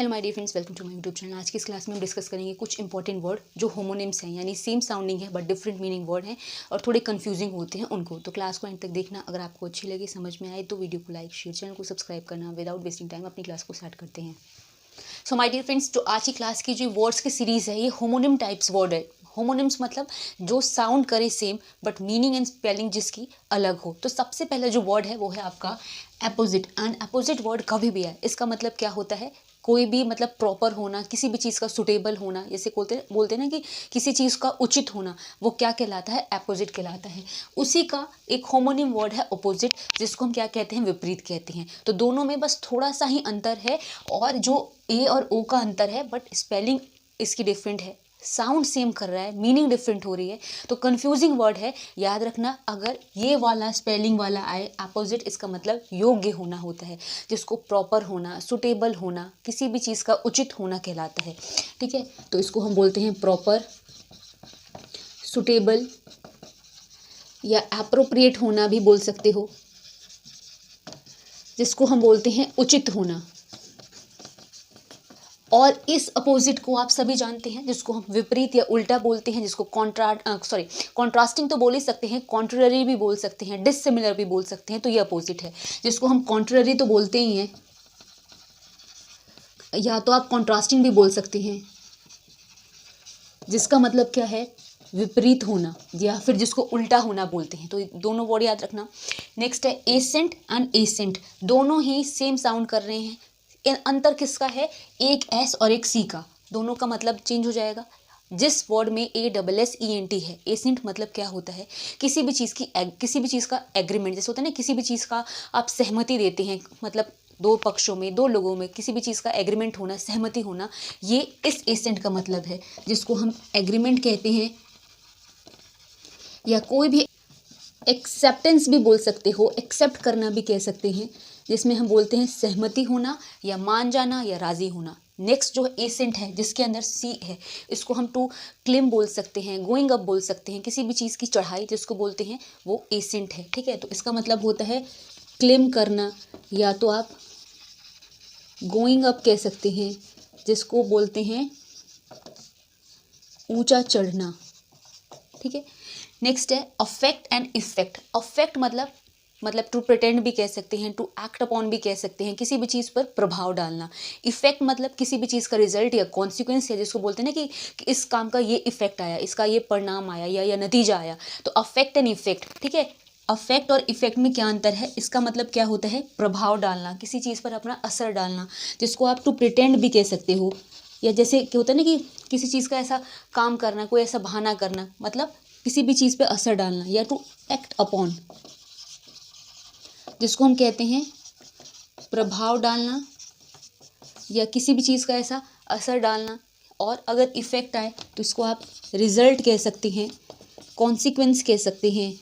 Hello my dear friends, welcome to my YouTube channel. आज की इस क्लास में हम डिस्कस करेंगे कुछ इंपॉर्टेंट वर्ड जो होमोनिम्स हैं, यानी सेम साउंडिंग है बट डिफरेंट मीनिंग वर्ड हैं और थोड़े कंफ्यूजिंग होते हैं उनको। तो क्लास को एंड तक देखना। अगर आपको अच्छी लगे, समझ में आए तो वीडियो को लाइक शेयर, चैनल को सब्सक्राइब करना। विदाउट वेस्टिंग टाइम अपनी क्लास को स्टार्ट करते हैं। सो माय डियर फ्रेंड्स, जो आज की क्लास की जो वर्ड्स की सीरीज़ है ये होमोनिम टाइप्स वर्ड है। होमोनिम्स मतलब जो साउंड करे same but meaning and spelling जिसकी अलग हो। तो सबसे पहला जो वर्ड है वो है आपका अपोजिट। एंड अपोजिट वर्ड कभी भी है, इसका मतलब क्या होता है, कोई भी मतलब प्रॉपर होना, किसी भी चीज़ का सुटेबल होना, जैसे बोलते हैं ना कि किसी चीज़ का उचित होना, वो क्या कहलाता है, अपोजिट कहलाता है। उसी का एक होमोनिम वर्ड है अपोजिट, जिसको हम क्या कहते हैं, विपरीत कहते हैं। तो दोनों में बस थोड़ा सा ही अंतर है, और जो ए और ओ का अंतर है बट स्पेलिंग इसकी डिफरेंट है, साउंड सेम कर रहा है, मीनिंग डिफरेंट हो रही है। तो कंफ्यूजिंग वर्ड है, याद रखना। अगर ये वाला स्पेलिंग वाला आए अपोजिट, इसका मतलब योग्य होना होता है, जिसको प्रॉपर होना, सुटेबल होना, किसी भी चीज़ का उचित होना कहलाता है। ठीक है, तो इसको हम बोलते हैं प्रॉपर, सुटेबल या एप्रोप्रिएट होना भी बोल सकते हो, जिसको हम बोलते हैं उचित होना। और इस अपोजिट को आप सभी जानते हैं, जिसको हम विपरीत या उल्टा बोलते हैं, जिसको कॉन्ट्रास्टिंग तो बोल ही सकते हैं, कॉन्ट्ररी भी बोल सकते हैं, डिससिमिलर भी बोल सकते हैं। तो ये अपोजिट है, जिसको हम कॉन्ट्ररी तो बोलते ही हैं, या तो आप कॉन्ट्रास्टिंग भी बोल सकते हैं, जिसका मतलब क्या है, विपरीत होना, या फिर जिसको उल्टा होना बोलते हैं। तो दोनों वर्ड याद रखना। नेक्स्ट है एसेंट एंड एसेंट, दोनों ही सेम साउंड कर रहे हैं। अंतर किसका है, एक एस और एक सी का, दोनों का मतलब चेंज हो जाएगा। जिस वर्ड में ASSENT है, एसेंट मतलब क्या होता है, किसी भी चीज़ का एग्रीमेंट, जैसे होता है ना, किसी भी चीज़ का आप सहमति देते हैं, मतलब दो पक्षों में, दो लोगों में किसी भी चीज़ का एग्रीमेंट होना, सहमति होना, ये इस एसेंट का मतलब है, जिसको हम एग्रीमेंट कहते हैं, या कोई भी एक्सेप्टेंस भी बोल सकते हो, एक्सेप्ट करना भी कह सकते हैं, जिसमें हम बोलते हैं सहमति होना या मान जाना या राज़ी होना। नेक्स्ट जो एसेंट है, जिसके अंदर सी है, इसको हम टू क्लिम बोल सकते हैं, गोइंग अप बोल सकते हैं, किसी भी चीज़ की चढ़ाई जिसको बोलते हैं वो एसेंट है। ठीक है, तो इसका मतलब होता है क्लिम करना, या तो आप गोइंग अप कह सकते हैं, जिसको बोलते हैं ऊंचा चढ़ना। ठीक है, नेक्स्ट है अफेक्ट एंड इफेक्ट। अफेक्ट मतलब टू प्रिटेंड भी कह सकते हैं, टू एक्ट अपॉन भी कह सकते हैं, किसी भी चीज़ पर प्रभाव डालना। इफेक्ट मतलब किसी भी चीज़ का रिजल्ट या कॉन्सिक्वेंस है, जिसको बोलते हैं ना कि इस काम का ये इफेक्ट आया, इसका ये परिणाम आया या नतीजा आया। तो अफेक्ट एंड इफेक्ट। ठीक है, अफेक्ट और इफेक्ट में क्या अंतर है, इसका मतलब क्या होता है, प्रभाव डालना, किसी चीज़ पर अपना असर डालना, जिसको आप टू प्रिटेंड भी कह सकते हो, या जैसे क्या होता है ना कि किसी चीज़ का ऐसा काम करना, कोई ऐसा बहाना करना, मतलब किसी भी चीज़ पे असर डालना, या टू एक्ट अपॉन, जिसको हम कहते हैं प्रभाव डालना या किसी भी चीज़ का ऐसा असर डालना। और अगर इफ़ेक्ट आए तो इसको आप रिजल्ट कह सकते हैं, कॉन्सिक्वेंस कह सकते हैं,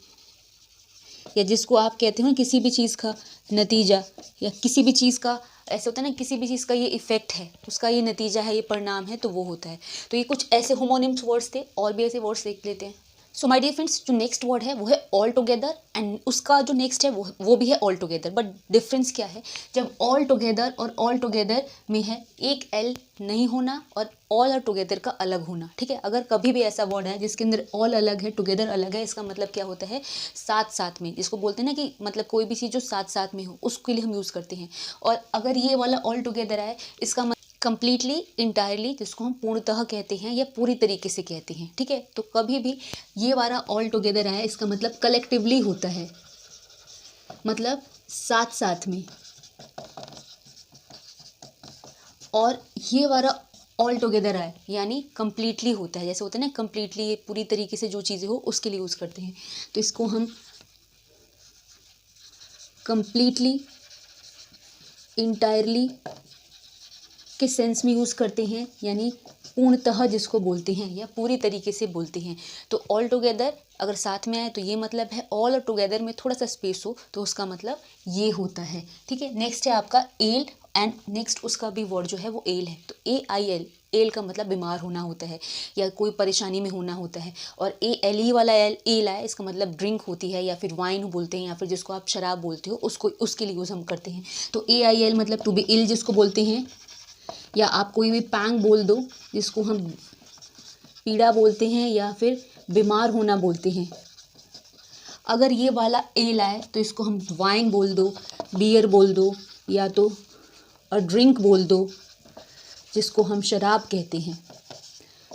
या जिसको आप कहते हो किसी भी चीज़ का नतीजा, या किसी भी चीज़ का ऐसे होता है ना, किसी भी चीज़ का ये इफेक्ट है, उसका ये नतीजा है, ये परिणाम है, तो वो होता है। तो ये कुछ ऐसे होमोनिम्स वर्ड्स थे, और भी ऐसे वर्ड्स देख लेते हैं। सो माय डियर फ्रेंड्स, जो नेक्स्ट वर्ड है वो है ऑल टुगेदर, एंड उसका जो नेक्स्ट है वो भी है ऑल टुगेदर। बट डिफरेंस क्या है, जब ऑल टुगेदर और ऑल टुगेदर में है एक एल नहीं होना और ऑल और टुगेदर का अलग होना। ठीक है, अगर कभी भी ऐसा वर्ड है जिसके अंदर ऑल अलग है, टुगेदर अलग है, इसका मतलब क्या होता है, साथ साथ में, जिसको बोलते हैं ना कि मतलब कोई भी चीज़ जो साथ साथ में हो, उसके लिए हम यूज़ करते हैं। और अगर ये वाला ऑल टुगेदर है, इसका कंप्लीटली, इंटायरली, जिसको हम पूर्णतः कहते हैं या पूरी तरीके से कहते हैं। ठीक है, तो कभी भी ये वाला ऑल टुगेदर आया, इसका मतलब कलेक्टिवली होता है, मतलब साथ साथ में। और ये वाला ऑल टुगेदर आए यानी कंप्लीटली होता है, जैसे होता है ना कंप्लीटली, पूरी तरीके से जो चीज़ें हो उसके लिए यूज़ करते हैं। तो इसको हम कंप्लीटली, इंटायरली के सेंस में यूज़ करते हैं, यानी पूर्णतः जिसको बोलते हैं या पूरी तरीके से बोलते हैं। तो ऑल टुगेदर अगर साथ में आए तो ये मतलब है, ऑल और टुगेदर में थोड़ा सा स्पेस हो तो उसका मतलब ये होता है। ठीक है, नेक्स्ट है आपका एल, एंड नेक्स्ट उसका भी वर्ड जो है वो एल है। तो AIL, एल का मतलब बीमार होना होता है या कोई परेशानी में होना होता है। और ALE वाला एल है, इसका मतलब ड्रिंक होती है, या फिर वाइन बोलते हैं, या फिर जिसको आप शराब बोलते हो, उसको उसके लिए यूज़ हम करते हैं। तो AIL मतलब टू बी इल जिसको बोलते हैं, या आप कोई भी पैंग बोल दो, जिसको हम पीड़ा बोलते हैं या फिर बीमार होना बोलते हैं। अगर ये वाला एल आए तो इसको हम वाइन बोल दो, बियर बोल दो, या तो ड्रिंक बोल दो, जिसको हम शराब कहते हैं।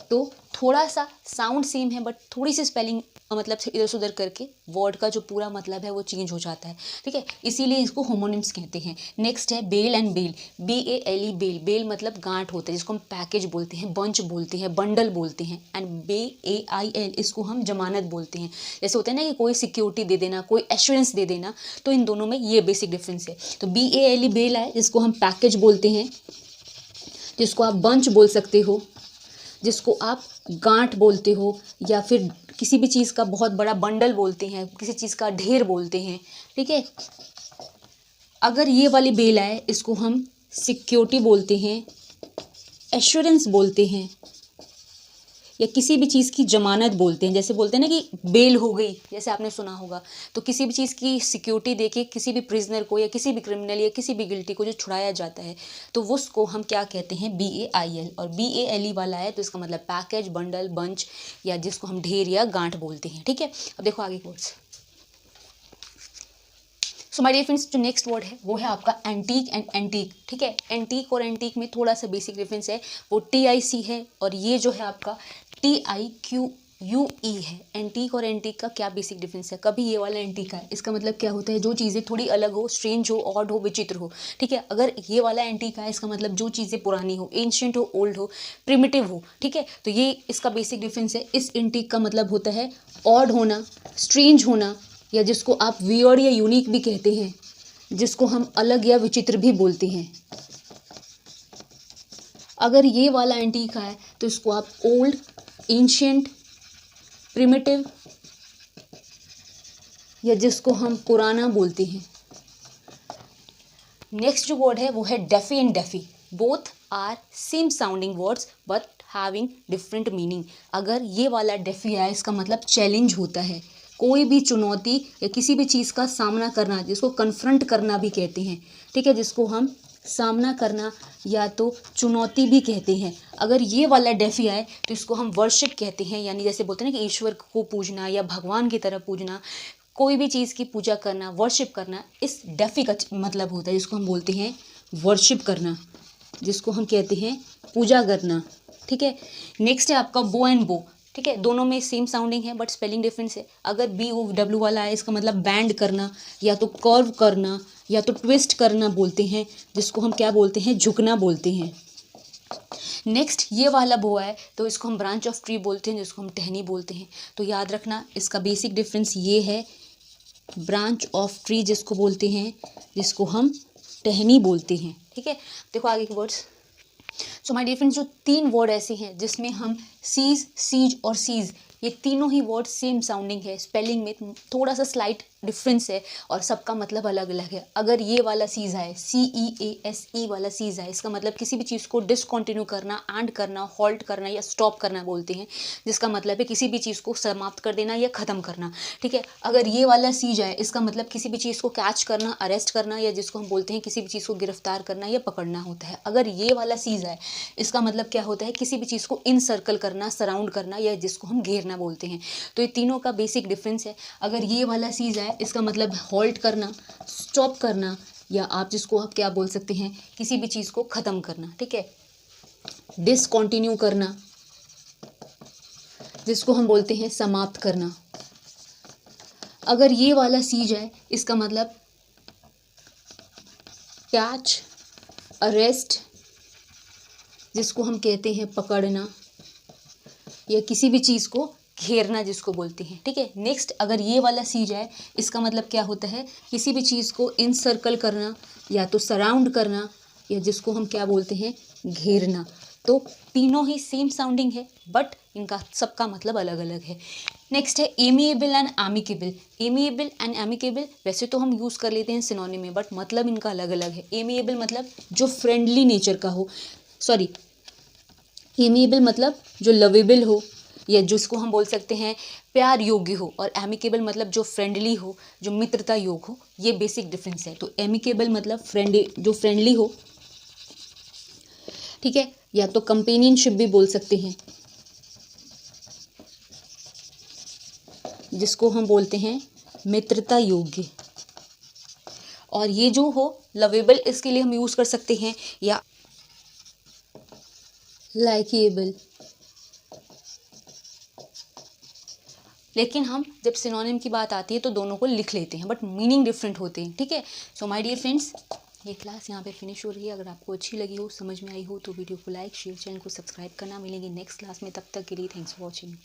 तो थोड़ा सा साउंड सेम है बट थोड़ी सी स्पेलिंग मतलब इधर से उधर करके वर्ड का जो पूरा मतलब है वो चेंज हो जाता है, ठीक है, इसीलिए इसको होमोनिम्स कहते हैं। नेक्स्ट है bail and bail, BALE bale, bale मतलब गांठ होता है जिसको हम पैकेज बोलते हैं, बंच बोलते हैं, बंडल बोलते हैं। एंड BAIL इसको हम जमानत बोलते हैं। जैसे होता है ना कि कोई सिक्योरिटी दे देना, कोई एश्योरेंस दे देना, तो इन दोनों में ये बेसिक डिफरेंस है। तो BALE बेल है जिसको हम पैकेज बोलते हैं, जिसको आप बंच बोल सकते हो, जिसको आप गांठ बोलते हो, या फिर किसी भी चीज़ का बहुत बड़ा बंडल बोलते हैं, किसी चीज़ का ढेर बोलते हैं, ठीक है। अगर ये वाली बेल आए इसको हम सिक्योरिटी बोलते हैं, एश्योरेंस बोलते हैं, या किसी भी चीज़ की जमानत बोलते हैं। जैसे बोलते हैं ना कि बेल हो गई, जैसे आपने सुना होगा, तो किसी भी चीज़ की सिक्योरिटी देके किसी भी प्रिजनर को या किसी भी क्रिमिनल या किसी भी गिल्टी को जो छुड़ाया जाता है तो वो उसको हम क्या कहते हैं, BAIL। और BALE वाला है तो इसका मतलब पैकेज, बंडल, बंच, या जिसको हम ढेर या गांठ बोलते हैं, ठीक है। अब देखो आगे course. So my dear friends, जो नेक्स्ट वर्ड है वो है आपका एंटीक एंड एंटीक, ठीक है। एंटीक और एंटीक में थोड़ा सा बेसिक डिफरेंस है, वो TIC है और ये जो है आपका TIQUE है। एंटीक और एंटीक का क्या बेसिक डिफरेंस है। कभी ये वाला एंटीक है, इसका मतलब क्या होता है, जो चीज़ें थोड़ी अलग हो, स्ट्रेंज हो, ऑड हो, विचित्र हो, ठीक है। अगर ये वाला एंटीक है इसका मतलब जो चीज़ें पुरानी हो, एंशिएंट हो, ओल्ड हो, प्रिमिटिव हो, ठीक है। तो ये इसका बेसिक डिफरेंस है। इस एंटीक का मतलब होता है ऑड होना, स्ट्रेंज होना, या जिसको आप वियर्ड या यूनिक भी कहते हैं, जिसको हम अलग या विचित्र भी बोलते हैं। अगर ये वाला एंटीक है तो इसको आप ओल्ड, एंशिएंट, प्रिमिटिव, या जिसको हम पुराना बोलते हैं। नेक्स्ट जो वर्ड है वो है डेफी एंड डेफी। Both are same sounding words but having different meaning. अगर ये वाला डेफी है इसका मतलब चैलेंज होता है, कोई भी चुनौती या किसी भी चीज़ का सामना करना, जिसको कन्फ्रंट करना भी कहते हैं, ठीक है, जिसको हम सामना करना या तो चुनौती भी कहते हैं। अगर ये वाला डेफी आए तो इसको हम वर्शिप कहते हैं, यानी जैसे बोलते हैं ना कि ईश्वर को पूजना या भगवान की तरह पूजना, कोई भी चीज़ की पूजा करना, वर्शिप करना, इस डेफी का मतलब होता है, जिसको हम बोलते हैं वर्शिप करना, जिसको हम कहते हैं पूजा करना, ठीक है। नेक्स्ट है आपका बो एंड बो, ठीक है। दोनों में सेम साउंडिंग है बट स्पेलिंग डिफरेंस है। अगर BOW वाला है इसका मतलब बैंड करना, या तो कर्व करना, या तो ट्विस्ट करना बोलते हैं, जिसको हम क्या बोलते हैं, झुकना बोलते हैं। नेक्स्ट ये वाला बो है तो इसको हम ब्रांच ऑफ ट्री बोलते हैं, जिसको हम टहनी बोलते हैं। तो याद रखना इसका बेसिक डिफरेंस ये है, ब्रांच ऑफ ट्री जिसको बोलते हैं, जिसको हम टहनी बोलते हैं, ठीक है। देखो आगे के words. So my dear friends, जो 3 वर्ड ऐसे हैं जिसमें हम सीज, सीज और सीज, ये तीनों ही वर्ड सेम साउंडिंग है, स्पेलिंग में थोड़ा सा स्लाइट डिफरेंस है और सबका मतलब अलग अलग है। अगर ये वाला सीज है, CEASE वाला सीज है, इसका मतलब किसी भी चीज़ को डिसकंटिन्यू करना, एंड करना, हॉल्ट करना या स्टॉप करना बोलते हैं, जिसका मतलब है किसी भी चीज़ को समाप्त कर देना या ख़त्म करना, ठीक है। अगर ये वाला सीज है इसका मतलब किसी भी चीज़ को कैच करना, अरेस्ट करना, या जिसको हम बोलते हैं किसी भी चीज़ को गिरफ्तार करना या पकड़ना होता है। अगर ये वाला सीज है इसका मतलब क्या होता है, किसी भी चीज़ को इनसर्कल करना, सराउंड करना, या जिसको हम घेरना बोलते हैं। तो ये तीनों का बेसिक डिफरेंस है। अगर ये वाला सीज है इसका मतलब हॉल्ट करना, स्टॉप करना, या आप जिसको आप क्या बोल सकते हैं, किसी भी चीज़ को ख़त्म करना, ठीक है। डिसकंटिन्यू करना, जिसको हम बोलते हैं समाप्त करना। अगर ये वाला सीज है इसका मतलब कैच, अरेस्ट, जिसको हम कहते हैं पकड़ना, या किसी भी चीज़ को घेरना जिसको बोलते हैं, ठीक है। नेक्स्ट अगर ये वाला सीज है इसका मतलब क्या होता है, किसी भी चीज़ को इनसर्कल करना, या तो सराउंड करना, या जिसको हम क्या बोलते हैं, घेरना। तो तीनों ही सेम साउंडिंग है बट इनका सबका मतलब अलग अलग है। नेक्स्ट है amiable and amicable. Amiable and amicable वैसे तो हम यूज़ कर लेते हैं सिनोनिम में, बट मतलब इनका अलग अलग है। एमिएबल मतलब जो फ्रेंडली नेचर का हो, सॉरी, एमिएबल मतलब जो लवेबल हो, या जिसको हम बोल सकते हैं प्यार योग्य हो, और एमिकेबल मतलब जो फ्रेंडली हो, जो मित्रता योग हो। ये बेसिक डिफरेंस है। तो एमिकेबल मतलब जो फ्रेंडली हो, ठीक है, या तो कंपेनियनशिप भी बोल सकते हैं, जिसको हम बोलते हैं मित्रता योग्य। और ये जो हो लवेबल, इसके लिए हम यूज़ कर सकते हैं, या लाइकेबल। लेकिन हम जब सिनोनिम की बात आती है तो दोनों को लिख लेते हैं, बट मीनिंग डिफरेंट होते हैं, ठीक है। सो माय डियर फ्रेंड्स, ये क्लास यहाँ पे फिनिश हो रही है। अगर आपको अच्छी लगी हो, समझ में आई हो, तो वीडियो को लाइक, शेयर, चैनल को सब्सक्राइब करना। मिलेंगे नेक्स्ट क्लास में, तब तक के लिए थैंक्स फॉर वॉचिंग।